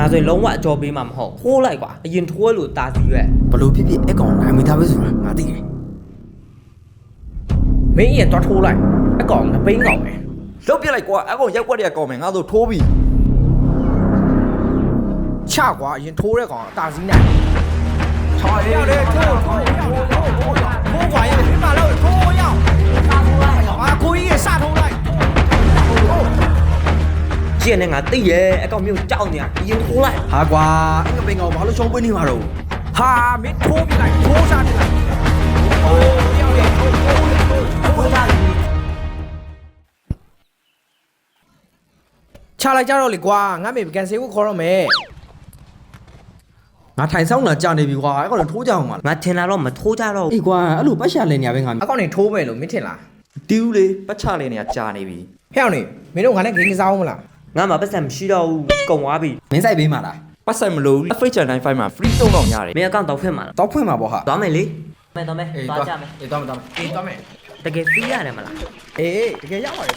ငါဆိုရင်လုံးဝအကျော်ပေးမှာမဟုတ်ထိုးလိုက်ကွာအရင်ထိုးလို့တာစီရွက် ဘလို့ဖြစ်ဖြစ်အကောင်နိုင်မိသားပဲဆိုတာငါသိတယ်မင်းရင်တော့ထိုးလိုက်အကောင်ငပိန်းကောင်ပဲလုတ်ပြလိုက်ကွာအကောင်ရက်ွက်တဲ့အကောင်ပဲငါတို့ထိုးပြီချကွာအရင်ထိုးတဲ့ကောင်တာစီနိုင်ချော်ရလေထိုးကွာရမင်းမလို့ထိုးရအာကိုကြီးရစထိုးလိုက် ကျင်းနေငါသိရဲအကောင်မျိုးကြောက်နေအရင်ထိုးလိုက် ဟာကွာအငပိန်းကောင်ဘာလို့ရှုံးပွင့်နေမှာတော့ဟာမင်းထိုးပြလိုက်ထိုးစားပြလိုက်โอ้ยရောက်တယ်ထိုးစားချလိုက်ကြတော့လေကွာငါမေကန်ဆေးကိုခေါ်တော့မယ်ငါထိုင်ဆောင်လာကြာနေပြီကွာအဲ့ကောင်လည်းထိုးကြအောင်ပါ ငါထင်လာတော့မထိုးကြတော့ အေးကွာအဲ့လိုပတ်ရှာလဲနေရပဲငါအကောင်နေထိုးမယ်လို့မင်းထင်လား တီးဦးလေးပတ်ချလေးနေရကြာနေပြီ ဟဲ့အောင်နေမင်းတို့ငါနဲ့ဂိမ်းကစားအောင်မလား ငါမှပတ်စံမရှိတော့ဘူးကုန်သွားပြီ မင်းဆိုင်ပေးမှာလား ပတ်ဆိုင်မလို့ FH95 မှာ free သုံးတော့ရတယ် မင်းအကောင့်တော့ဖွင့်မှာလား တော့ဖွင့်မှာပေါ့ဟာ သွားမယ်လေမယ်သွားမယ် အေး သွားကြမယ် အေးသွားမယ်အေးသွားမယ် တကယ်ပြီးရတယ်မလား အေးတကယ်ရောက်ပါရဲ့